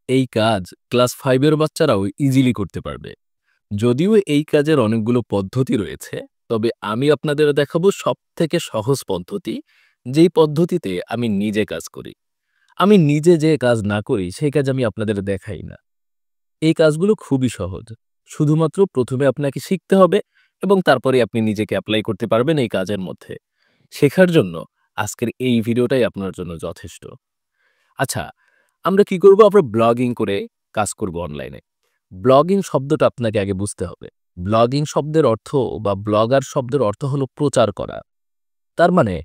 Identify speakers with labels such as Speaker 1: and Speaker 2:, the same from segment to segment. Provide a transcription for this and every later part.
Speaker 1: এই কাজ ক্লাস 5 এর বাচ্চারাও ইজিলি করতে পারবে। যদিও এই কাজের অনেকগুলো পদ্ধতি রয়েছে, তবে আমি আপনাদের দেখাবো সবথেকে সহজ পদ্ধতি, যেই পদ্ধতিতে আমি নিজে কাজ করি। আমি নিজে যে কাজ না করি, সেই কাজ আমি আপনাদের দেখাই না। এই কাজগুলো খুবই সহজ। শুধুমাত্র ১ম এ আপনাকে শিখতে হবে এবং তারপরে আপনি নিজেকে এপ্লাই করতে পারবেন এই কাজের মধ্যে। শেখার জন্য আজকের এই ভিডিওটাই আপনার জন্য যথেষ্ট। আচ্ছা, আমরা কি করব? আমরা ব্লগিং করে কাজ করব অনলাইনে। ব্লগিং শব্দটা আপনাকে আগে বুঝতে হবে। ব্লগিং শব্দের অর্থ বা ব্লগার শব্দের অর্থ হলো প্রচার করা। তার মানে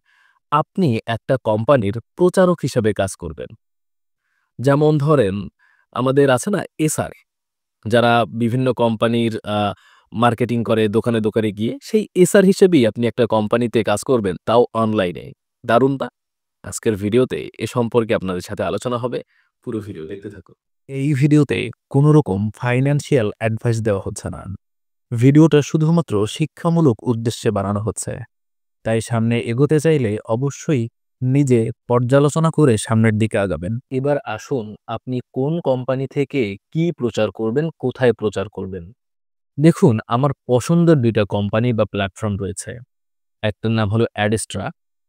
Speaker 1: আপনি একটা কোম্পানির প্রচারক হিসেবে কাজ করবেন। যেমন ধরেন, আমাদের আছে না এসআর, যারা বিভিন্ন কোম্পানির মার্কেটিং করে দোকানে, দোকানে গিয়ে, সেই এসআর হিসেবেই আপনি একটা কোম্পানিতে কাজ করবেন, তাও অনলাইনে। দারুণ না? আজকের ভিডিওতে এ সম্পর্কে আপনাদের সাথে আলোচনা হবে। পুরো ভিডিও দেখতে থাকুন। এই ভিডিওতে কোনো রকম ফাইন্যান্সিয়াল অ্যাডভাইস দেওয়া হচ্ছে না। ভিডিওটা শুধুমাত্র শিক্ষামূলক উদ্দেশ্যে বানানো হচ্ছে। তাই সামনে এগোতে চাইলে অবশ্যই নিজে পর্যালোচনা করে সামনের দিকে আগাবেন। এবার আসুন, আপনি কোন কোম্পানি থেকে কি প্রচার করবেন, কোথায় প্রচার করবেন। দেখুন, আমার পছন্দের ২ টা কোম্পানি বা প্ল্যাটফর্ম রয়েছে। একটার নাম হলো অ্যাডস্ট্রা,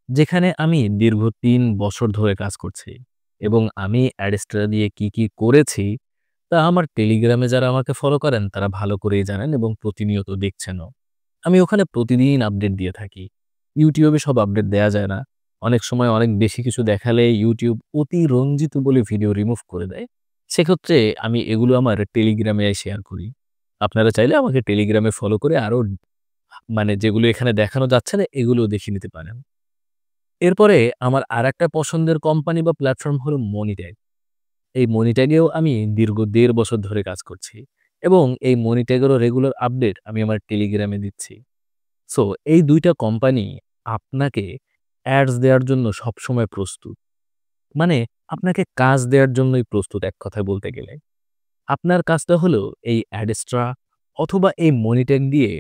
Speaker 1: যেখানে আমি দীর্ঘ ৩ বছর ধরে কাজ করছি এবং আমি অ্যাডস্ট্রা দিয়ে কি করেছি তা আমার টেলিগ্রামে যারা আমাকে ফলো করেন তারা ভালো করেই জানেন এবং প্রতিনিয়ত দেখছেনও। আমি ওখানে প্রতিদিন আপডেট দিয়ে থাকি। ইউটিউবে সব আপডেট দেয়া যায় না। অনেক সময় অনেক বেশি কিছু দেখালে ইউটিউব অতিরঞ্জিত বলে ভিডিও রিমুভ করে দেয়। সেক্ষেত্রে আমি এগুলো আমার টেলিগ্রামে শেয়ার করি। আপনারা চাইলে আমাকে টেলিগ্রামে ফলো করে আরো মানে যেগুলো এখানে দেখানো যাচ্ছে না এগুলোও দেখে নিতে পারেন। এরপরে আমার আরেকটা পছন্দের কোম্পানি বা প্ল্যাটফর্ম হলো মনিট্যাগ। এই মনিট্যাগেও আমি দীর্ঘ ১.৫ বছর ধরে কাজ করছি এবং এই মনিট্যাগেরও রেগুলার আপডেট আমি আমার টেলিগ্রামে দিচ্ছি। সো এই ২ টা কোম্পানি আপনাকে অ্যাডস দেওয়ার জন্য সবসময় প্রস্তুত। মানে আপনাকে কাজ দেওয়ার জন্যই প্রস্তুত এক কথায় বলতে গেলে। আপনার কাজটা হলো এই অ্যাডস্ট্রা অথবা এই মনিট্যাগ দিয়ে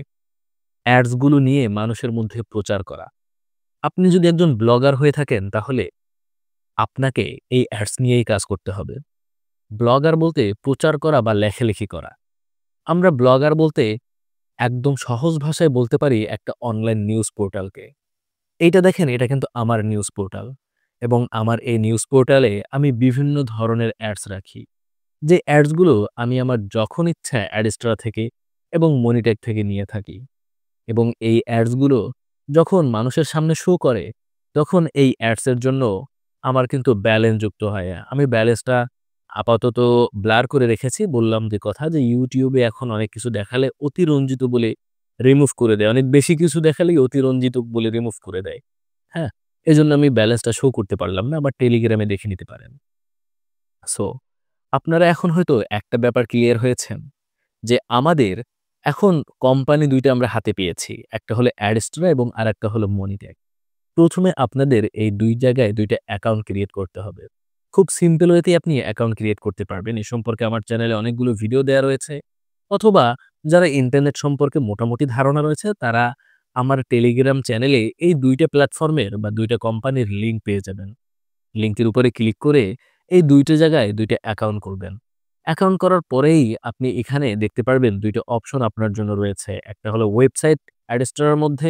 Speaker 1: অ্যাডস গুলো নিয়ে মানুষের মধ্যে প্রচার করা। আপনি যদি একজন ব্লগার হয়ে থাকেন তাহলে আপনাকে এই অ্যাডস নিয়েই কাজ করতে হবে। ব্লগার বলতে প্রচার করা বা লেখালেখি করা। আমরা ব্লগার বলতে একদম সহজ ভাষায় বলতে পারি একটা অনলাইন নিউজ পোর্টালকে। এইটা দেখেন, এটা কিন্তু আমার নিউজ পোর্টাল এবং আমার এই নিউজ পোর্টালে আমি বিভিন্ন ধরনের অ্যাডস রাখি। যে অ্যাডসগুলো আমি আমার যখন ইচ্ছা অ্যাডস্ট্রা থেকে এবং মনিট্যাগ থেকে নিয়ে থাকি এবং এই অ্যাডসগুলো যখন মানুষের সামনে শো করে, তখন এই অ্যাডসের জন্য আমার কিন্তু ব্যালেন্স যুক্ত হয়। আমি ব্যালেন্সটা আপাতত ব্লার করে রেখেছি। বললাম যে কথা যে YouTube এ এখন অনেক কিছু দেখালে অতিরঞ্জিত বলে রিমুভ করে দেয়। অনেক বেশি কিছু দেখালেই অতিরঞ্জিত বলে রিমুভ করে দেয়। হ্যাঁ? এজন্য আমি ব্যালেন্সটা শো করতে পারলাম না। আবার টেলিগ্রামে দেখে নিতে পারেন। সো আপনারা এখন হয়তো একটা ব্যাপার ক্লিয়ার হয়েছেন যে আমাদের এখন কোম্পানি ২ টা আমরা হাতে পেয়েছি। একটা হলো অ্যাডস্ট্রা এবং আরেকটা হলো মনিট্যাগ। ১ম এ আপনাদের এই ২ জায়গায় ২ টা অ্যাকাউন্ট ক্রিয়েট করতে হবে। খুব সিম্পল ওয়েতেই আপনি অ্যাকাউন্ট ক্রিয়েট করতে পারবেন। এ সম্পর্কে আমার চ্যানেলে অনেকগুলো ভিডিও দেয়া রয়েছে। অথবা যারা ইন্টারনেট সম্পর্কে মোটামুটি ধারণা রয়েছে তারা আমার টেলিগ্রাম চ্যানেলে এই ২ টা প্ল্যাটফর্মের বা ২ টা কোম্পানির লিংক পেয়ে যাবেন। লিংকের উপরে ক্লিক করে এই ২ টা জায়গায় ২ টা অ্যাকাউন্ট করবেন। অ্যাকাউন্ট করার পরেই আপনি এখানে দেখতে পারবেন ২ টা অপশন আপনার জন্য রয়েছে। একটা হলো ওয়েবসাইট অ্যাডস্ট্রার মধ্যে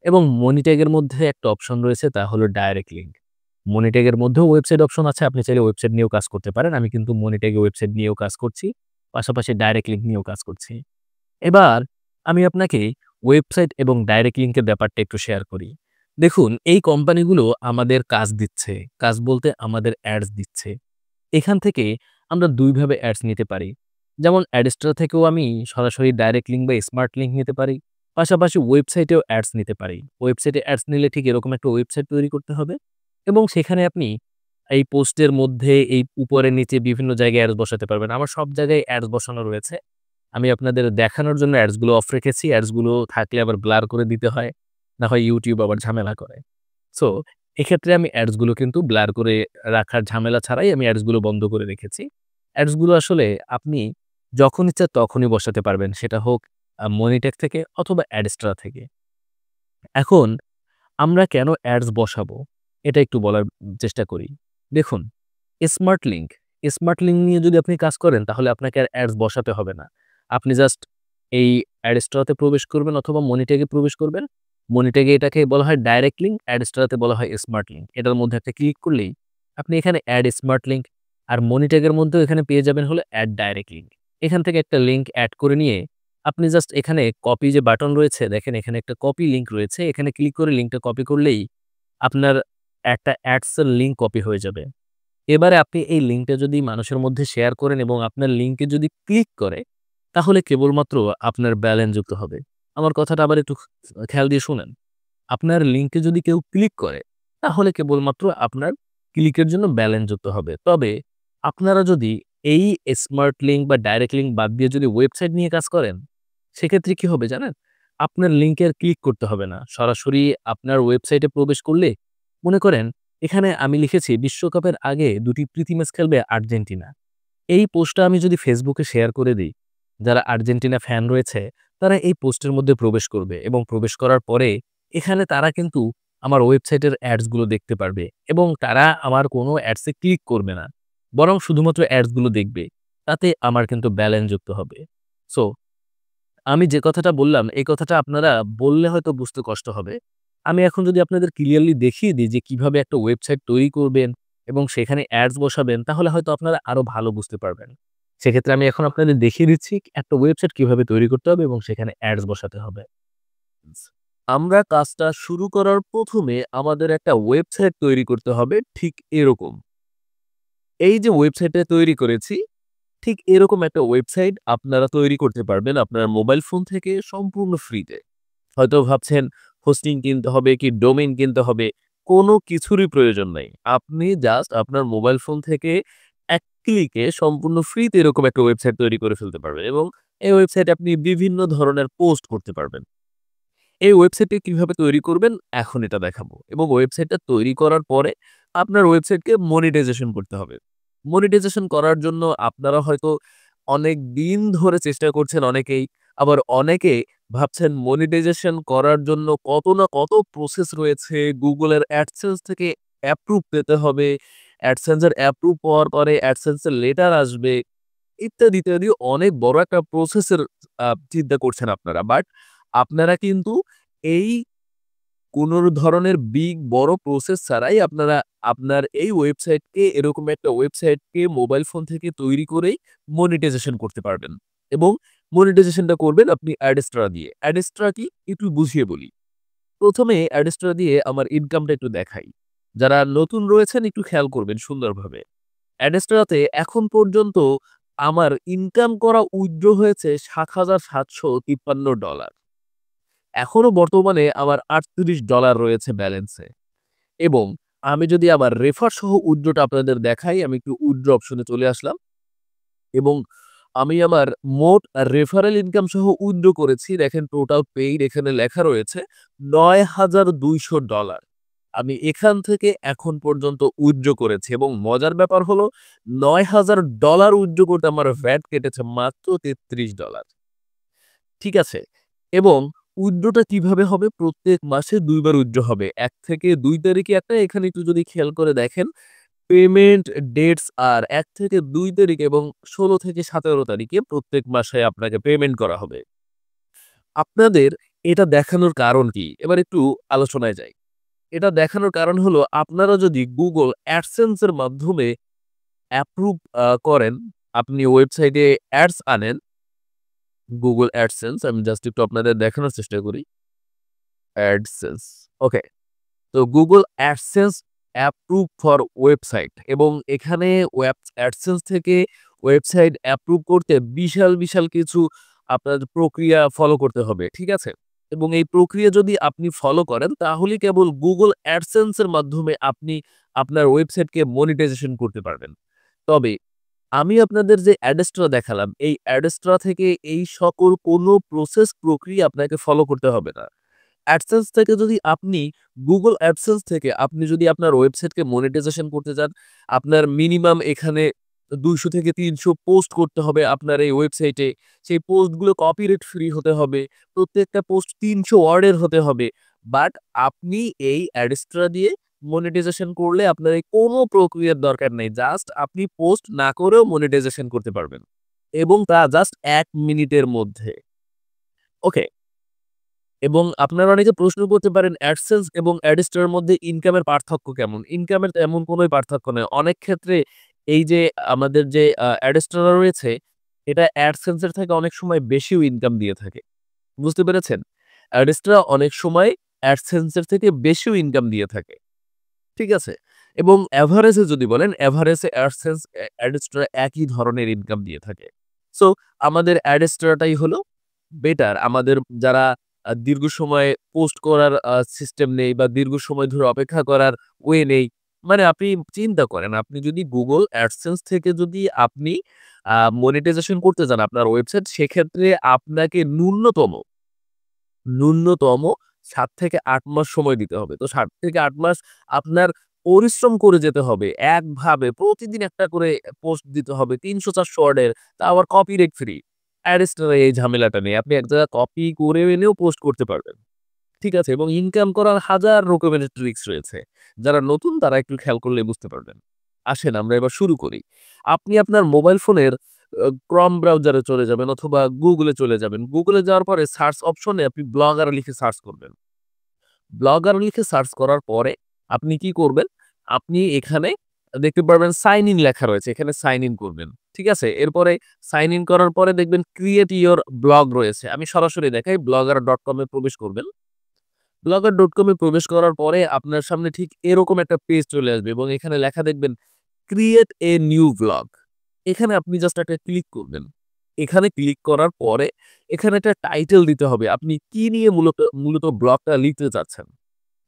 Speaker 1: এবং মনিট্যাগের মধ্যে একটা অপশন রয়েছে, তা হলো ডাইরেক্ট লিঙ্ক। মনিট্যাগের মধ্যেও ওয়েবসাইট অপশন আছে। আপনি চাইলে ওয়েবসাইট নিয়েও কাজ করতে পারেন। আমি কিন্তু মনিট্যাগে ওয়েবসাইট নিয়েও কাজ করছি। পাশাপাশি ডাইরেক্ট লিঙ্ক নিয়েও কাজ করছি। এবার আমি আপনাকে ওয়েবসাইট এবং ডাইরেক্ট লিঙ্কের ব্যাপারটা একটু শেয়ার করি। দেখুন, এই কোম্পানিগুলো আমাদের কাজ দিচ্ছে। কাজ বলতে আমাদের অ্যাডস দিচ্ছে। এখান থেকে আমরা ২ ভাবে অ্যাডস নিতে পারি। যেমন অ্যাডস্ট্রা থেকেও আমি সরাসরি ডাইরেক্ট লিঙ্ক বা স্মার্ট লিঙ্ক নিতে পারি। পাশাপাশি ওয়েবসাইটেও অ্যাডস নিতে পারি। ওয়েবসাইটে অ্যাডস নিলে ঠিক এরকম একটা ওয়েবসাইট তৈরি করতে হবে এবং সেখানে আপনি এই পোস্টের মধ্যে এই উপরে নিচে বিভিন্ন জায়গায় অ্যাডস বসাতে পারবেন। আমার সব জায়গায় অ্যাডস বসানো রয়েছে। আমি আপনাদের দেখানোর জন্য অ্যাডস গুলো অফ রেখেছি। অ্যাডস গুলো থাকলে আবার ব্লার করে দিতে হয়। না হয় YouTube আবার ঝামেলা করে। সো এক্ষেত্রে আমি অ্যাডস গুলো কিন্তু ব্লার করে রাখার ঝামেলা ছাড়াই আমি অ্যাডস গুলো বন্ধ করে রেখেছি। অ্যাডস গুলো আসলে আপনি যখন ইচ্ছা তখনই বসাতে পারবেন। সেটা হোক মনিট্যাগ থেকে অথবা অ্যাডস্ট্রা থেকে। এখন আমরা কেন অ্যাডস বসাবো? এটা একটু বলার চেষ্টা করি। দেখুন, স্মার্ট লিঙ্ক স্মার্ট লিঙ্ক নিয়ে যদি আপনি কাজ করেন তাহলে আপনাকে আর অ্যাডস বসাতে হবে না। আপনি জাস্ট এই অ্যাডস্ট্রাতে প্রবেশ করবেন অথবা মনি ট্যাগে প্রবেশ করবেন। মনি ট্যাগে এটাকে বলা হয় ডাইরেক্ট লিঙ্ক, অ্যাডস্ট্রাতে বলা হয় স্মার্ট লিঙ্ক। এটার মধ্যে একটা ক্লিক করলেই আপনি এখানে অ্যাড স্মার্ট লিঙ্ক আর মনি ট্যাগের মধ্যেও এখানে পেয়ে যাবেন হলো অ্যাড ডাইরেক্ট লিঙ্ক। এখান থেকে একটা লিঙ্ক অ্যাড করে নিয়ে আপনি জাস্ট এখানে কপি যে বাটন রয়েছে দেখেন এখানে একটা কপি লিঙ্ক রয়েছে। এখানে ক্লিক করে লিঙ্কটা কপি করলেই আপনার একটা অ্যাডস এর লিঙ্ক কপি হয়ে যাবে। এবারে আপনি এই লিঙ্কটা যদি মানুষের মধ্যে শেয়ার করেন এবং আপনার লিঙ্কে যদি ক্লিক করে, তাহলে কেবলমাত্র আপনার ব্যালেন্স যুক্ত হবে। আমার কথাটা আবার একটু খেয়াল দিয়ে শুনেন। আপনার লিঙ্কে যদি কেউ ক্লিক করে, তাহলে কেবলমাত্র আপনার ক্লিকের জন্য ব্যালেন্স যুক্ত হবে। তবে আপনারা যদি এই স্মার্ট লিঙ্ক বা ডাইরেক্ট লিঙ্ক বাদ দিয়ে যদি ওয়েবসাইট নিয়ে কাজ করেন, সেক্ষেত্রে কি হবে জানেন? আপনার লিঙ্কে আর ক্লিক করতে হবে না। সরাসরি আপনার ওয়েবসাইটে প্রবেশ করলে মনে করেন এখানে আমি লিখেছি বিশ্বকাপের আগে ২ টি প্রীতি ম্যাচ খেলবে আর্জেন্টিনা। এই পোস্টটা আমি যদি ফেসবুকে শেয়ার করে দিই, যারা আর্জেন্টিনা ফ্যান রয়েছে তারা এই পোস্টের মধ্যে প্রবেশ করবে এবং প্রবেশ করার পরে এখানে তারা কিন্তু আমার ওয়েবসাইটের অ্যাডসগুলো দেখতে পারবে এবং তারা আমার কোনো অ্যাডসে ক্লিক করবে না। বরং শুধুমাত্র অ্যাডসগুলো দেখবে। তাতে আমার কিন্তু ব্যালেন্স যুক্ত হবে। সো আমি যে কথাটা বললাম, এই কথাটা আপনারা বললে হয়তো বুঝতে কষ্ট হবে। আমি এখন যদি আপনাদের ক্লিয়ারলি দেখিয়ে দিই যে কিভাবে একটা ওয়েবসাইট তৈরি করবেন এবং সেখানে অ্যাডস বসাবেন, তাহলে হয়তো আপনারা আরো ভালো বুঝতে পারবেন। সেক্ষেত্রে আমি এখন আপনাদের দেখিয়ে দিচ্ছি একটা ওয়েবসাইট কিভাবে তৈরি করতে হবে এবং সেখানে অ্যাডস বসাতে হবে। আমরা কাজটা শুরু করার ১ম এ আমাদের একটা ওয়েবসাইট তৈরি করতে হবে ঠিক এরকম। এই যে ওয়েবসাইটটা তৈরি করেছি ঠিক এরকম একটা ওয়েবসাইট আপনারা তৈরি করতে পারবেন আপনার মোবাইল ফোন থেকে সম্পূর্ণ ফ্রিতে। হয়তো ভাবছেন হোস্টিং কিনতে হবে কি ডোমেইন কিনতে হবে, কোনো কিছুরই প্রয়োজন নাই। আপনি জাস্ট আপনার মোবাইল ফোন থেকে এক ক্লিকে সম্পূর্ণ ফ্রিতে এরকম একটা ওয়েবসাইট তৈরি করে ফেলতে পারবেন এবং এই ওয়েবসাইটে আপনি বিভিন্ন ধরনের পোস্ট করতে পারবেন। এই ওয়েবসাইটটি কিভাবে তৈরি করবেন এখন এটা দেখাবো এবং ওয়েবসাইটটা তৈরি করার পরে আপনার ওয়েবসাইটকে মনিটাইজেশন করতে হবে। মনিটাইজেশন করার জন্য আপনারা হয়তো অনেক দিন ধরে চেষ্টা করছেন অনেকেই, আবার অনেকে ভাবছেন মনিটাইজেশন করার জন্য কত না কত প্রসেস রয়েছে। গুগলের অ্যাডসেন্স থেকে অ্যাপ্রুভ পেতে হবে। অ্যাডসেন্সের অ্যাপ্রুভ পাওয়ার পরে অ্যাডসেন্সের লেটার আসবে। ইত্যাদি, ইত্যাদি অনেক বড় একটা প্রসেসের চিন্তা করছেন আপনারা। বাট আপনারা কিন্তু এই কোন ধরনের বড় প্রসেস ছাড়াই আপনারা আপনার এই ওয়েবসাইটকে এরকম একটা ওয়েবসাইটকে মোবাইল ফোন থেকে তৈরি করেই মনিটাইজেশন করতে পারবেন। এবং মনিটাইজেশনটা করবেন আপনি অ্যাডস্ট্রা দিয়ে। অ্যাডস্ট্রা কি? একটু বুঝিয়ে বলি। ১ম এ অ্যাডস্ট্রা দিয়ে আমার ইনকামটা একটু দেখাই। যারা নতুন রয়েছেন একটু খেয়াল করবেন সুন্দরভাবে। অ্যাডস্ট্রাতে এখন পর্যন্ত আমার ইনকাম করা উইথড্র হয়েছে $৭,৭৫৩ এখনো বর্তমানে আমার $38 রয়েছে ব্যালেন্সে এবং আমি যদি আমার রেফার সহ উইথড্রটা আপনাদের দেখাই, আমি একটু উইথড্র অপশনে চলে আসলাম এবং আমি আমার মোট রেফারেল ইনকাম সহ উইথড্র করেছি। দেখেন টোটাল পেইড এখানে লেখা রয়েছে $৯,২০০। আমি এখান থেকে এখন পর্যন্ত উইথড্র করেছি এবং মজার ব্যাপার হলো $৯,০০০ উইথড্র করতে আমার ভ্যাট কেটেছে মাত্র $৩৩। ঠিক আছে? এবং উইথড্রটা কিভাবে হবে? প্রত্যেক মাসে ২ বার উইথড্র হবে। ১ থেকে ২ তারিখে একটা, এখানে একটু যদি খেয়াল করে দেখেন, পেমেন্ট ডেটস আর ১ থেকে ২ তারিখ এবং ১৬ থেকে ১৭ তারিখে প্রত্যেক মাসে আপনাকে পেমেন্ট করা হবে। আপনাদের এটা দেখানোর কারণ কি? এবার একটু আলোচনায় যাই। এটা দেখানোর কারণ হলো আপনারা যদি Google AdSense এর মাধ্যমে অ্যাপ্রুভ করেন, আপনি ওয়েবসাইটে অ্যাডস আনেন Google AdSense আমি জাস্ট একটু আপনাদের দেখানোর চেষ্টা করি। AdSense ওকে। তো Google AdSense approve for website এবং এখানে AdSense থেকে ওয়েবসাইট অ্যাপ্রুভ করতে বিশাল, বিশাল কিছু আপনার প্রক্রিয়া ফলো করতে হবে। ঠিক আছে? এবং এই প্রক্রিয়া যদি আপনি ফলো করেন তাহলেই কেবল Google AdSense এর মাধ্যমে আপনি আপনার ওয়েবসাইটকে মনিটাইজেশন করতে পারবেন। তবে আমি আপনাদের যে অ্যাডস্ট্রা দেখালাম, এই অ্যাডস্ট্রা থেকে এই সকল কোনো প্রসেস প্রক্রিয়া আপনাকে ফলো করতে হবে না। AdSense থেকে যদি আপনি Google AdSense থেকে আপনি যদি আপনার ওয়েবসাইটকে মনিটাইজেশন করতে চান, আপনার মিনিমাম এখানে ২০০ থেকে ৩০০ পোস্ট করতে হবে আপনার এই ওয়েবসাইটে। সেই পোস্টগুলো কপিরাইট ফ্রি হতে হবে। প্রত্যেকটা পোস্ট ৩০০ ওয়ার্ডের হতে হবে। বাট আপনি এই অ্যাডস্ট্রা দিয়ে মনিটাইজেশন করলে আপনার এই কোনো প্রক্রিয়ার দরকার নেই। জাস্ট আপনি পোস্ট না করেও মনিটাইজেশন করতে পারবেন এবং তা জাস্ট ১ মিনিটের মধ্যে। ওকে। এবং আপনারা অনেকে প্রশ্ন করতে পারেন AdSense এবং Adstar এর মধ্যে ইনকামের পার্থক্য কেমন? ইনকামের তেমন কোনোই পার্থক্য নেই। অনেক ক্ষেত্রে এই যে আমাদের যে Adstar রয়েছে, এটা AdSense এর থেকে অনেক সময় বেশিও ইনকাম দিয়ে থাকে। বুঝতে পেরেছেন? Adstar অনেক সময় AdSense এর থেকে বেশিও ইনকাম দিয়ে থাকে। ঠিক আছে? এবং এভারেজে যদি বলেন, এভারেজে AdSense, Adstar একই ধরনের ইনকাম দিয়ে থাকে। সো আমাদের Adstar টাই হলো বেটার। আমাদের যারা দীর্ঘ সময় পোস্ট করার সিস্টেম নেই বা দীর্ঘ সময় ধরে অপেক্ষা করার ওয়ে নেই। মানে আপনি চিন্তা করেন, আপনি যদি Google AdSense থেকে যদি আপনি মনিটাইজেশন করতে যান আপনার ওয়েবসাইট, সেক্ষেত্রে আপনাকে ন্যূনতম ৭ থেকে ৮ মাস সময় দিতে হবে। তো ৭ থেকে ৮ মাস আপনার পরিশ্রম করে যেতে হবে। একভাবে প্রতিদিন একটা করে পোস্ট দিতে হবে ৩০০-৪০০ ওয়ার্ডের, তা আবার কপিরাইট ফ্রি। অ্যারেস্টার এই ঝামেলাটা নেই। আপনি এক জায়গায় কপি করে এনেও পোস্ট করতে পারবেন। ঠিক আছে? এবং ইনকাম করার হাজার রকমের ট্রিকস রয়েছে। যারা নতুন তারা একটু খেয়াল করলে বুঝতে পারবেন। আসেন আমরা এবার শুরু করি। আপনি আপনার মোবাইল ফোনের Chrome ব্রাউজারে চলে যাবেন অথবা Google এ চলে যাবেন। Google এ যাওয়ার পরে সার্চ অপশনে আপনি ব্লগার লিখে সার্চ করবেন। ব্লগার লিখে সার্চ করার পরে আপনি কি করবেন? আপনি এখানে দেখতে পারবেন সাইন ইন লেখা রয়েছে। এখানে সাইন ইন করবেন। ঠিক আছে? এরপরে সাইন ইন করার পরে দেখবেন ক্রিয়েট ইওর ব্লগ রয়েছে। আমি সরাসরি দেখাই blogger.com এ প্রবেশ করবেন। blogger.com এ প্রবেশ করার পরে আপনার সামনে ঠিক এরকম একটা পেজ চলে আসবে এবং এখানে লেখা দেখবেন ক্রিয়েট এ নিউ ব্লগ। এখানে আপনি জাস্ট একটা ক্লিক করবেন। এখানে ক্লিক করার পরে এখানে একটা টাইটেল দিতে হবে। আপনি কি নিয়ে মূলত ব্লগটা লিখতে চাচ্ছেন।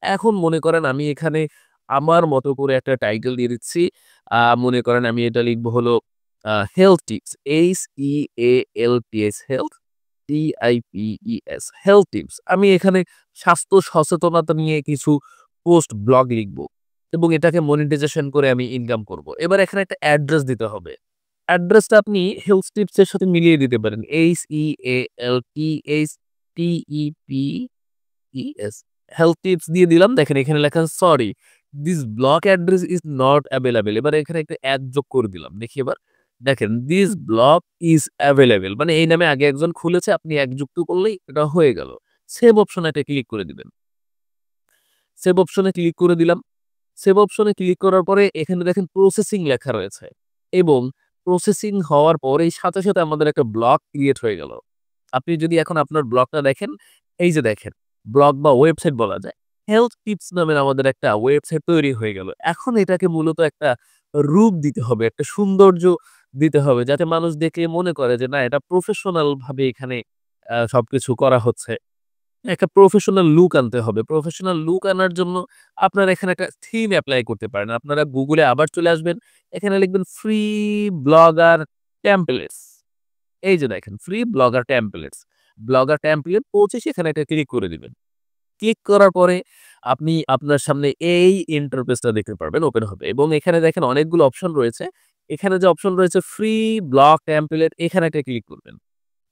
Speaker 1: এখন মনে করেন আমি এখানে আমার মতো করে একটা টাইটেল দিয়ে দিচ্ছি। মনে করেন আমি এটা লিখবো হলো health tips, HEALTH, health, TIPES, health tips. আমি এখানে স্বাস্থ্য সচেতনতা নিয়ে কিছু পোস্ট ব্লগ লিখবো এবং এটাকে মনিটাইজেশন করে আমি ইনকাম করব। এবার এখানে একটা অ্যাড্রেস দিতে হবে। অ্যাড্রেসটা আপনি হেলথ টিপস এর সাথে মিলিয়ে দিতে পারেন। HEALTHTEPES, হেলথ টিপস দিয়ে দিলাম। দেখেন এখানে লেখা sorry this block address is not available. এবার এখানে একটা অ্যাড যোগ করে দিলাম। দেখি এবার দেখেন দিস ব্লক ইজ অ্যাভেইলেবল। মানে এই নামে আগে একজন খুলেছে, আপনি এক যুক্ত করলেই এটা হয়ে গেল। সেভ অপশনে একটা ক্লিক করে দিবেন। সেভ অপশনে ক্লিক করে দিলাম। সেভ অপশনে ক্লিক করার পরে এখানে দেখেন প্রসেসিং লেখা রয়েছে এবং প্রসেসিং হওয়ার পরেই সাথে আমাদের একটা ব্লক ক্রিয়েট হয়ে গেল। আপনি যদি এখন আপনার ব্লগটা দেখেন, এই যে দেখেন ব্লগ বা ওয়েবসাইট বলা যায়। হেলথ টিপস নামের আমাদের একটা ওয়েবসাইট তৈরি হয়ে গেল। এখন এটাকে মূলত একটা রূপ দিতে হবে, একটা সৌন্দর্য দিতে হবে যাতে মানুষ দেখে মনে করে যে না এটা প্রফেশনাল ভাবে এখানে সবকিছু করা হচ্ছে। একটা প্রফেশনাল লুক আনতে হবে। প্রফেশনাল লুক আনার জন্য আপনারা এখানে একটা থিম এপ্লাই করতে পারেন। আপনারা Google এ আবার চলে আসবেন। এখানে লিখবেন ফ্রি ব্লগার টেমপ্লেটস। এই যে দেখেন free blogger templates. Blogger template ২৫ এখানে একটা ক্লিক করে দিবেন। ক্লিক করার পরে আপনি আপনার সামনে এই ইন্টারফেসটা দেখতে পারবেন, ওপেন হবে এবং এখানে দেখেন অনেকগুলো অপশন রয়েছে। এখানে যে অপশন রয়েছে ফ্রি ব্লগ টেমপ্লেট, এখানে একটা ক্লিক করবেন।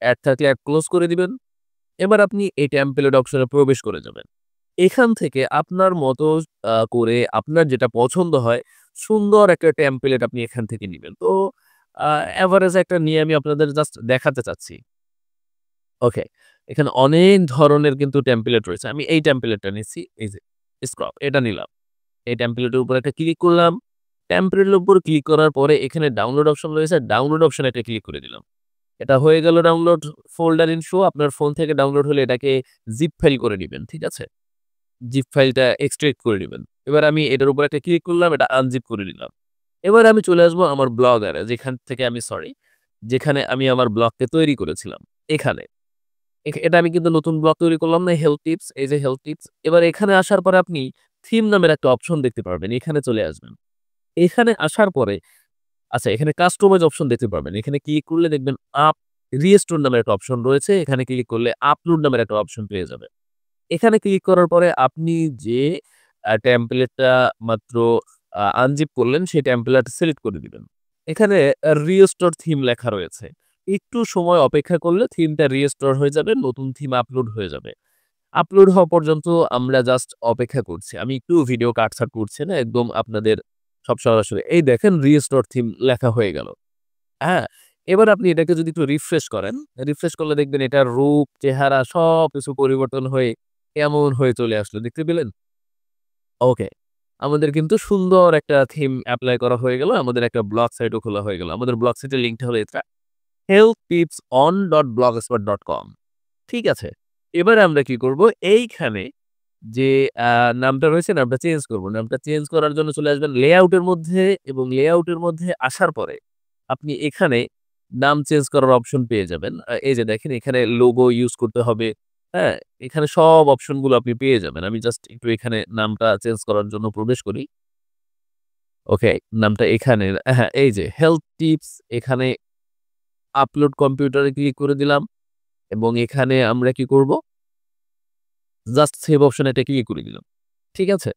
Speaker 1: এড থাকলে এড ক্লোজ করে দিবেন। এবার আপনি এই টেমপ্লেট অপশনে প্রবেশ করে যাবেন। এখান থেকে আপনার মতো করে আপনার যেটা পছন্দ হয়, সুন্দর একটা টেমপ্লেট আপনি এখান থেকে নিবেন। তো আ এভারেজ একটা নিয়ে আমি আপনাদের জাস্ট দেখাতে চাচ্ছি। ওকে। এখানে অনেক ধরনের কিন্তু টেমপ্লেট রয়েছে। আমি এই টেমপ্লেটটা নিচ্ছি। এই যে স্ক্রব এটা নিলাম। এই টেমপ্লেটের উপর একটা ক্লিক করলাম। টেমপ্লেটের উপর ক্লিক করার পরে এখানে ডাউনলোড অপশন রয়েছে। ডাউনলোড অপশনে একটা ক্লিক করে দিলাম। এটা হয়ে গেল ডাউনলোড ফোল্ডার ইন শো। আপনার ফোন থেকে ডাউনলোড হলে এটাকে জিপ ফাইল করে নিবেন। ঠিক আছে? জিপ ফাইলটা এক্সট্রাক্ট করে নিবেন। এবার আমি এটার উপর একটা ক্লিক করলাম, এটা আনজিপ করে নিলাম। এবার আমি চলে আসবো আমার ব্লগারে যেখান থেকে আমি যেখানে আমি আমার ব্লগকে তৈরি করেছিলাম। এখানে। এটা আমি কিন্তু নতুন ব্লগ তৈরি করলাম না হেলথ টিপস, এই যে হেলথ টিপস। এবার এখানে আসার পরে আপনি থিম নামের একটা অপশন দেখতে পারবেন। এখানে চলে আসবেন। এখানে আসার পরে আচ্ছা এখানে কাস্টমাইজ অপশন দেখতে পারবেন। এখানে ক্লিক করলে দেখবেন রিস্টোর নামের একটা অপশন রয়েছে। এখানে ক্লিক করলে আপলোড নামের একটা অপশন পেয়ে যাবেন। এখানে ক্লিক করার পরে আপনি যে টেমপ্লেটটা মাত্র আনজিপ করলেন সেই টেমপ্লেটটা সিলেক্ট করে দিবেন। এখানে রিস্টোর থিম লেখা রয়েছে। একটু সময় অপেক্ষা করলে থিমটা রিস্টোর হয়ে যাবে, নতুন থিম আপলোড হয়ে যাবে। আপলোড হওয়া পর্যন্ত আমরা জাস্ট অপেক্ষা করছি। আমি একটু ভিডিও কাটছাঁট করছি না, একদম আপনাদের সব সরাসরি। এই দেখেন রিস্টোর থিম লেখা হয়ে গেল। হ্যাঁ? এবার আপনি এটাকে যদি একটু রিফ্রেশ করেন, রিফ্রেশ করলে দেখবেন এটার রূপ, চেহারা সবকিছু পরিবর্তন হয়ে এমন হয়ে চলে আসলো। দেখতে পেলেন? ওকে। আমাদের কিন্তু সুন্দর একটা থিম এপ্লাই করা হয়ে গেল। আমাদের একটা ব্লগ সাইটও খোলা হয়ে গেল। আমাদের ব্লগ সাইটের লিঙ্কটা হলো এটা healthtipson.blogspot.com। ঠিক আছে? এবারে আমরা কি করব? এইখানে যে আ নামটা রয়েছে, নামটা চেঞ্জ করব। নামটা চেঞ্জ করার জন্য চলে আসবেন লেআউট এর মধ্যে এবং লেআউট এর মধ্যে আসার পরে আপনি এখানে নাম চেঞ্জ করার অপশন পেয়ে যাবেন। এই যে দেখেন এখানে লোগো ইউস করতে হবে। হ্যাঁ? এখানে সব অপশন গুলো আপনি পেয়ে যাবেন। আমি জাস্ট একটু এখানে নামটা চেঞ্জ করার জন্য প্রবেশ করি। ওকে, নামটা এখানে হ্যাঁ, এই যে হেলথ টিপস এখানে আপলোড কম্পিউটারে ক্লিক করে দিলাম এবং এখানে আমরা কি করব? Just save option A click করে দিলাম। ঠিক আছে?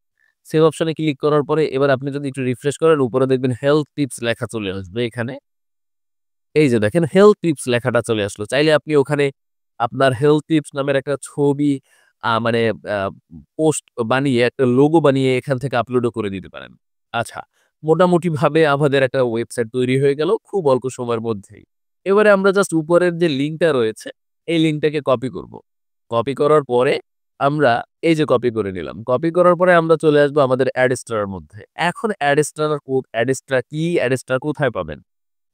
Speaker 1: সেভ অপশন এ ক্লিক করার পরে এবার আপনি যদি একটু রিফ্রেশ করেন উপরে দেখবেন হেলথ টিপস লেখা চলে আসবে এখানে। এই যে দেখেন হেলথ টিপস লেখাটা চলে আসলো। চাইলে আপনি ওখানে আপনার হেলথ টিপস নামের একটা ছবি মানে আ পোস্ট বানিয়ে একটা লোগো বানিয়ে এখান থেকে আপলোডও করে দিতে পারেন। আচ্ছা, মোটামুটিভাবে আমাদের একটা ওয়েবসাইট তৈরি হয়ে গেল খুব অল্প সময়ের মধ্যেই। এবারে আমরা জাস্ট উপরের যে লিঙ্কটা রয়েছে, এই লিঙ্কটাকে কপি করব। কপি করার পরে আমরা এই যে কপি করে নিলাম। কপি করার পরে আমরা চলে আসবো আমাদের অ্যাডস্টার এর মধ্যে। এখন অ্যাডস্টার কি? অ্যাডস্টার কোথায় পাবেন?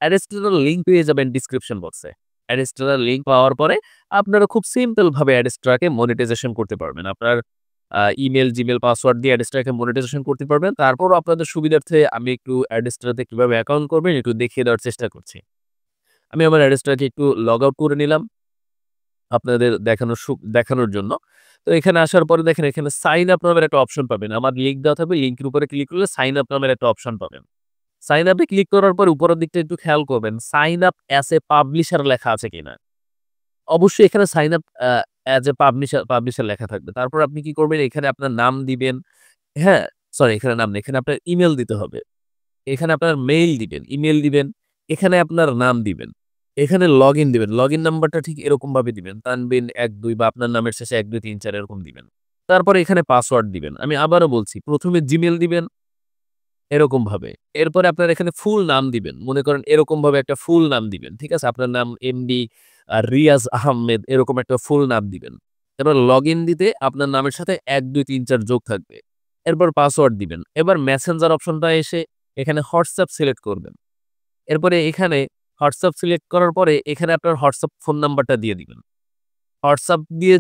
Speaker 1: অ্যাডস্টারের লিঙ্ক পেয়ে যাবেন ডিসক্রিপশন বক্সে। অ্যাডস্টারের লিঙ্ক পাওয়ার পরে আপনারা খুব সিম্পল ভাবে অ্যাডস্টারকে মনিটাইজেশন করতে পারবেন। আপনার ইমেইল, জিমেইল পাসওয়ার্ড দিয়ে অ্যাডস্টারকে মনিটাইজেশন করতে পারবেন। তারপরও আপনাদের সুবিধার্থে আমি একটু অ্যাডস্টারতে কিভাবে অ্যাকাউন্ট করবেন একটু দেখিয়ে দেওয়ার চেষ্টা করছি। আমি আমার অ্যাডস্টারকে একটু লগ আউট করে নিলাম আপনাদের দেখানোর জন্য। তো এখানে আসার পরে দেখেন এখানে সাইন আপ নামের একটা অপশন পাবেন। আমার লিঙ্ক দেওয়া থাকবে, লিঙ্কের উপরে ক্লিক করলে সাইন আপ নামের একটা অপশন পাবেন। সাইন আপ এ ক্লিক করার পর উপরের দিকটা একটু খেয়াল করবেন। Sign up as a publisher লেখা আছে কিনা? অবশ্যই এখানে sign up as a publisher লেখা থাকবে। তারপর আপনি কি করবেন? এখানে আপনার নাম দিবেন। হ্যাঁ? সরি, এখানে নাম না। এখানে আপনার ইমেইল দিতে হবে। এখানে আপনার মেইল দিবেন, ইমেইল দিবেন। এখানে আপনার নাম দিবেন। এখানে লগইন দিবেন। লগইন নাম্বারটা ঠিক এরকমভাবে দিবেন। তানবিন ১-২ বা আপনার নামের শেষে ১-২-৩-৪ এরকম দিবেন। তারপরে এখানে পাসওয়ার্ড দিবেন। আমি আবারও বলছি, ১ম এ জিমেইল দিবেন এরকমভাবে। এরপরে আপনার এখানে ফুল নাম দিবেন। মনে করেন এরকমভাবে একটা ফুল নাম দিবেন। ঠিক আছে? আপনার নাম এমডি রিয়াজ আহমেদ এরকম একটা ফুল নাম দিবেন। এবার লগইন দিতে আপনার নামের সাথে ১, ২, ৩, ৪ যোগ থাকবে। এরপর পাসওয়ার্ড দিবেন। এবার মেসেঞ্জার অপশনটা এসে এখানে হোয়াটসঅ্যাপ সিলেক্ট করবেন। এরপরে এখানে হোয়াটসঅ্যাপ সিলেক্ট করার পরে এখানে আপনার হোয়াটসঅ্যাপ ফোন নাম্বারটা দিয়ে দিবেন। হোয়াটসঅ্যাপ দিয়ে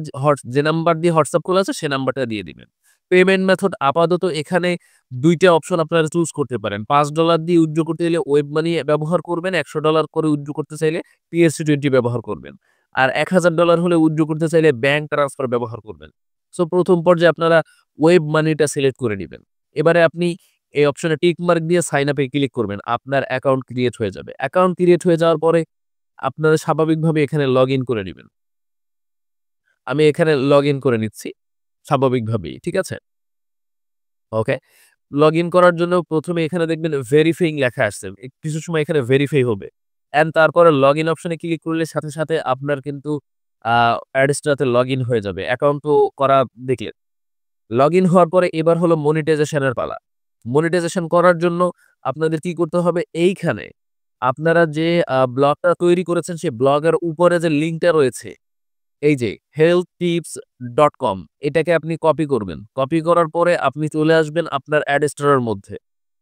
Speaker 1: যে নাম্বার দিয়ে হোয়াটসঅ্যাপ খোলা আছে সে নাম্বারটা দিয়ে দিবেন। পেমেন্ট মেথড আপাতত এখানে ২ টা অপশন আপনারা চুজ করতে পারেন। $৫ দিয়ে উইথড্র করতে চাইলে ওয়েব মানি ব্যবহার করবেন। $১০০ করে উইথড্র করতে চাইলে PSC20 ব্যবহার করবেন। আর $১,০০০ হলে উইথড্র করতে চাইলে ব্যাংক ট্রান্সফার ব্যবহার করবেন। সো ১ম পর্যায়ে আপনারা ওয়েব মানিটা সিলেক্ট করে নিবেন। এবারে আপনি এই অপশনে টিক মার্ক দিয়ে সাইন আপ এ ক্লিক করবেন। আপনার অ্যাকাউন্ট ক্রিয়েট হয়ে যাবে। অ্যাকাউন্ট ক্রিয়েট হয়ে যাওয়ার পরে আপনারা স্বাভাবিকভাবে এখানে লগইন করে নিবেন। আমি এখানে লগইন করে নিচ্ছি স্বাভাবিকভাবেই। ঠিক আছে? ওকে। লগইন করার জন্য ১ম এ এখানে দেখবেন ভেরিফাইং লেখা আসছে। কিছু সময় এখানে ভেরিফাই হবে। তারপরে লগইন অপশনে ক্লিক করলে সাথে আপনার কিন্তু আ অ্যাডস্টাতে লগইন হয়ে যাবে। অ্যাকাউন্টও করা দেখলেন। লগইন হওয়ার পরে এবার হলো মনিটাইজেশন এর পালা। মনিটাইজেশন করার জন্য আপনাদের কি করতে হবে? এইখানে আপনারা যে ব্লগটা তৈরি করেছেন সেই ব্লগের উপরে যে লিঙ্কটা রয়েছে এই যে healthtips.com এটাকে আপনি কপি করবেন। কপি করার পরে আপনি চলে আসবেন আপনার অ্যাডস্টারের মধ্যে।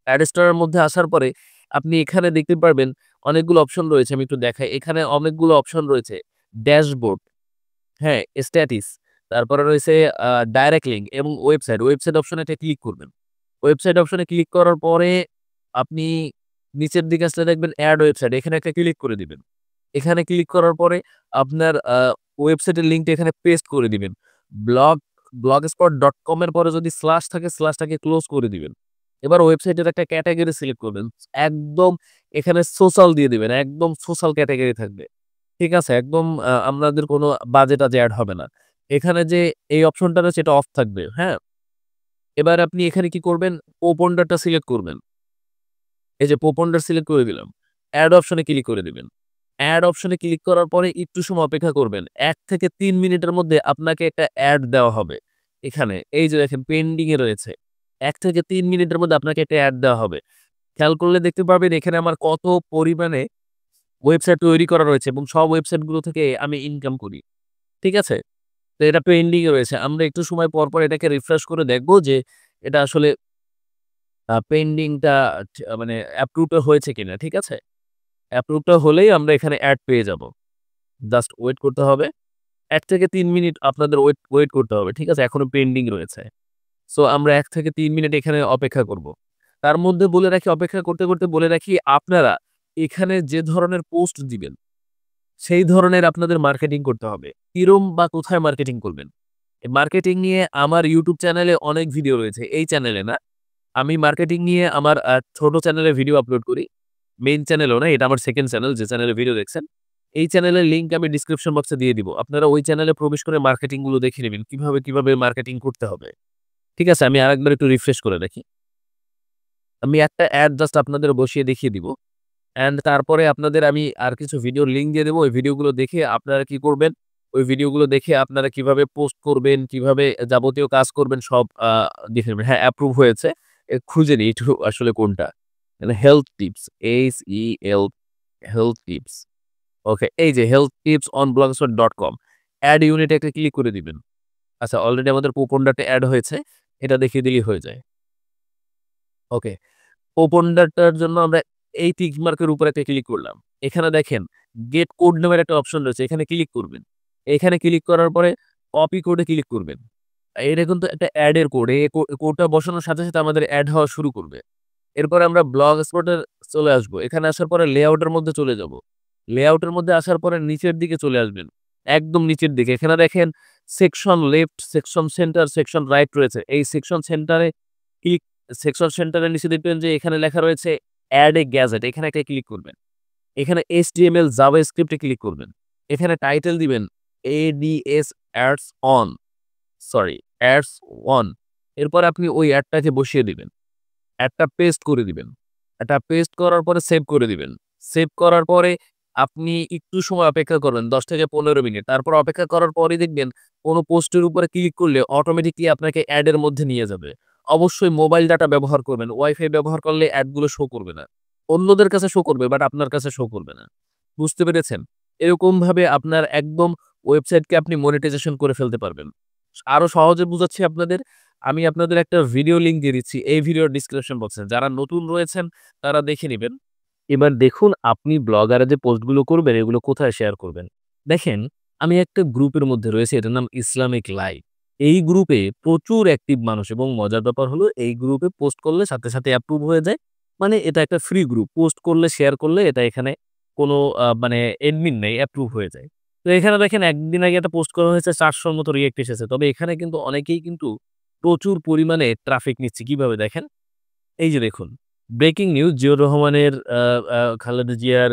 Speaker 1: অ্যাডস্টারের মধ্যে আসার পরে আপনি এখানে দেখতে পারবেন অনেকগুলো অপশন রয়েছে। আমি একটু দেখাই। এখানে অনেকগুলো অপশন রয়েছে। ড্যাশবোর্ড, হ্যাঁ? স্ট্যাটিস, তারপরে রয়েছে আ ডাইরেক্ট লিঙ্ক এবং ওয়েবসাইট। ওয়েবসাইট অপশনে একটা ক্লিক করবেন। ওয়েবসাইট অপশনে ক্লিক করার পরে আপনি নিচের দিকে আসলে দেখবেন এড ওয়েবসাইট। এখানে একটা ক্লিক করে দিবেন। এখানে ক্লিক করার পরে আপনার ওয়েবসাইটের লিঙ্কটা এখানে পেস্ট করে দিবেন। blogspot.com এর পরে যদি স্ল্যাশ থাকে স্ল্যাশটাকে ক্লোজ করে দিবেন। এবার ওয়েবসাইটের একটা ক্যাটেগরি সিলেক্ট করবেন। একদম এখানে সোশ্যাল দিয়ে দিবেন। একদম সোশ্যাল ক্যাটেগরি থাকবে। ঠিক আছে? একদম আপনাদের কোনো বাজে-টাজে এড হবে না। এখানে যে এই অপশনটা রয়েছে এটা অফ থাকবে। হ্যাঁ? এবার আপনি এখানে কি করবেন? পোপন্ডারটা সিলেক্ট করবেন। এই যে পোপন্ডার সিলেক্ট করে দিলাম। এড অপশনে ক্লিক করে দিবেন। অ্যাড অপশনে ক্লিক করার পরে একটু সময় অপেক্ষা করবেন। ১ থেকে ৩ মিনিটের মধ্যে আপনাকে একটা অ্যাড দেওয়া হবে। এখানে এই যে দেখেন পেন্ডিং এ রয়েছে। ১ থেকে ৩ মিনিটের মধ্যে আপনাকে একটা অ্যাড দেওয়া হবে। খেয়াল করলে দেখতে পারবেন এখানে আমার কত পরিমাণে ওয়েবসাইট তৈরি করা রয়েছে এবং সব ওয়েবসাইটগুলো থেকে আমি ইনকাম করি। ঠিক আছে? তো এটা পেন্ডিং এ রয়েছে। আমরা একটু সময় পর এটাকে রিফ্রেশ করে দেখব যে এটা আসলে পেন্ডিংটা মানে অ্যাপ্রুভড হয়েছে কিনা। ঠিক আছে? অ্যাপ্রুভড হলেই আমরা এখানে অ্যাড পেয়ে যাব। জাস্ট ওয়েট করতে হবে। ১ থেকে ৩ মিনিট আপনাদের ওয়েট করতে হবে। ঠিক আছে? এখনো পেন্ডিং রয়েছে। সো আমরা ১ থেকে ৩ মিনিট এখানে অপেক্ষা করব। তার মধ্যে বলে রাখি অপেক্ষা করতে বলে রাখি আপনারা এখানে যে ধরনের পোস্ট দিবেন, সেই ধরনের আপনাদের মার্কেটিং করতে হবে। কিরম বা কোথায় মার্কেটিং করবেন? মার্কেটিং নিয়ে আমার YouTube চ্যানেলে অনেক ভিডিও রয়েছে। এই চ্যানেলে না। আমি মার্কেটিং নিয়ে আমার ছোট চ্যানেলে ভিডিও আপলোড করি। মেইন চ্যানেলেও না, এটা আমার 2nd চ্যানেল যে চ্যানেলে ভিডিও দেখছেন। এই চ্যানেলের লিংক আমি ডেসক্রিপশন বক্সে দিয়ে দিব। আপনারা ওই চ্যানেলে প্রবেশ করে মার্কেটিং গুলো দেখে নিবেন। কিভাবে মার্কেটিং করতে হবে। ঠিক আছে? আমি আরেকবার একটু রিফ্রেশ করে দেখি। আমি একটা অ্যাড জাস্ট আপনাদের বসিয়ে দেখিয়ে দিব। অ্যান্ড তারপরে আপনাদের আমি আর কিছু ভিডিওর লিংক দিয়ে দেবো। ওই ভিডিওগুলো দেখে আপনারা কি করবেন? ওই ভিডিওগুলো দেখে আপনারা কিভাবে পোস্ট করবেন, কিভাবে যাবতীয় কাজ করবেন সব দেখে নেবেন। হ্যাঁ, অ্যাপ্রুভ হয়েছে। খুঁজে নিই একটু আসলে কোনটা। মানে health tips, HEL health tips. Okay, এই যে health tips on blogspot.com add ইউনিটে একটা ক্লিক করে দিবেন। আচ্ছা, অলরেডি আমাদের কুপনটাতে এড হয়েছে। এটা দেখিয়ে দিলেই হয়ে যায়। ওকে। কুপনটার জন্য আমরা এই টিক মার্কের উপরে একটা ক্লিক করলাম। এখানে দেখেন গেট কোড নামের একটা অপশন রয়েছে। এখানে ক্লিক করবেন। এখানে ক্লিক করার পরে কপি কোডে ক্লিক করবেন। এটা কিন্তু একটা এড এর কোড। এই কোডটা বসানোর সাথে আমাদের এড হওয়া শুরু করবে। এরপরে আমরা ব্লগ স্পটে চলে আসবো। এখানে আসার পরে লেআউট এর মধ্যে চলে যাব। লেআউট এর মধ্যে আসার পরে নিচের দিকে চলে আসবেন। একদম নিচের দিকে। এখানে দেখেন section left, section centre, section right রয়েছে। এই সেকশন সেন্টারে ক্লিক সেকশন সেন্টারের নিচে দেখবেন যে এখানে লেখা রয়েছে এড এ গ্যাজেট। এখানে একটা ক্লিক করবেন। এখানে HTML জাভাস্ক্রিপ্ট এ ক্লিক করবেন। এখানে টাইটেল দিবেন ADS ads on, sorry ads on. এরপর আপনি ওই অ্যাডটাকে বসিয়ে দিবেন। অ্যাডটা পেস্ট করে দিবেন। এটা পেস্ট করার পরে সেভ করে দিবেন। সেভ করার পরে আপনি একটু সময় অপেক্ষা করবেন ১০ থেকে ১৫ মিনিট। তারপর অপেক্ষা করার পরেই দেখবেন কোন পোস্টের উপরে ক্লিক করলে অটোমেটিক্যালি আপনাকে অ্যাড এর মধ্যে নিয়ে যাবে। অবশ্যই মোবাইল ডাটা ব্যবহার করবেন। ওয়াইফাই ব্যবহার করলে অ্যাড গুলো শো করবে না। অন্যদের কাছে শো করবে বাট আপনার কাছে শো করবে না। বুঝতে পেরেছেন? এরকমভাবে আপনার একদম ওয়েবসাইটকে আপনি মনিটাইজেশন করে ফেলতে পারবেন। আরো সহজে বুঝাচ্ছি আপনাদের। আমি আপনাদের একটা ভিডিও লিংক দিয়ে দিচ্ছি এই ভিডিওর ডেসক্রিপশন বক্সে। যারা নতুন রয়েছেন তারা দেখে নিবেন। এবার দেখুন আপনি ব্লগারে যে পোস্টগুলো করবেন এগুলো কোথায় শেয়ার করবেন। দেখেন আমি একটা গ্রুপের মধ্যে রয়েছি, এটার নাম ইসলামিক লাইভ। এই গ্রুপে প্রচুর অ্যাক্টিভ মানুষ এবং মজার ব্যাপার হলো এই গ্রুপে পোস্ট করলে সাথে অ্যাপ্রুভ হয়ে যায়। মানে এটা একটা ফ্রি গ্রুপ। পোস্ট করলে শেয়ার করলে এটা এখানে কোনো মানে অ্যাডমিন নেই, অ্যাপ্রুভ হয়ে যায়। তো এখানে দেখেন একদিন আগে একটা পোস্ট করা হয়েছে ৪০০ র মতো রিঅ্যাক্ট এসেছে। তবে এখানে কিন্তু অনেকেই কিন্তু প্রচুর পরিমাণে ট্রাফিক নিচ্ছে। কিভাবে দেখেন? এই যে দেখুন, ব্রেকিং নিউজ জিয়াউর রহমানের আ আ খালেদা জিয়ার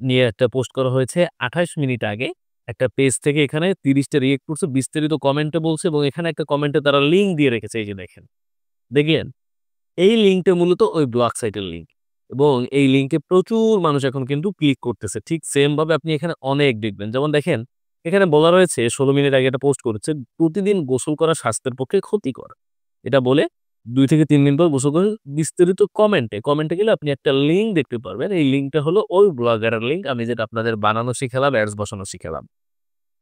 Speaker 1: নিয়ে একটা পোস্ট করা হয়েছে ২৮ মিনিট আগে। একটা পেজ থেকে এখানে ৩০ টা রিঅ্যাক্ট করছে, বিস্তারিত কমেন্টে বলছে এবং এখানে একটা কমেন্টে তারা লিঙ্ক দিয়ে রেখেছে। এই যে দেখেন, দেখলেন? এই লিঙ্কটা মূলত ওই ব্লগ সাইটের লিঙ্ক এবং এই লিঙ্কে প্রচুর মানুষ এখন কিন্তু ক্লিক করতেছে। ঠিক সেম ভাবে আপনি এখানে অনেক দেখবেন। যেমন দেখেন, এখানে বলা রয়েছে ১৬ মিনিট আগে একটা পোস্ট করেছে, "প্রতিদিন গোসল করা স্বাস্থ্যের পক্ষে ক্ষতিকর।" এটা বলে ২ থেকে ৩ দিন পর গোসল করে বিস্তারিত কমেন্টে গেলে আপনি একটা লিঙ্ক দেখতে পারবেন। এই লিঙ্কটা হলো ওই ব্লগারের লিঙ্ক। আমি যেটা আপনাদের বানানো শিখালাম, অ্যাডস বসানো শিখালাম।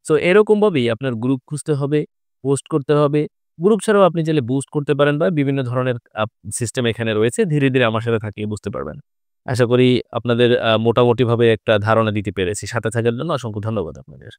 Speaker 1: সো এরকমভাবেই আপনার গ্রুপ খুঁজতে হবে, পোস্ট করতে হবে। গ্রুপ ছাড়াও আপনি চাইলে বুস্ট করতে পারেন বা বিভিন্ন ধরনের সিস্টেম এখানে রয়েছে। ধীরে আমার সাথে থাকলে বুঝতে পারবেন। আশা করি আপনাদের মোটামুটিভাবে একটা ধারণা দিতে পেরেছি। সাথে থাকার জন্য অসংখ্য ধন্যবাদ আপনাদের।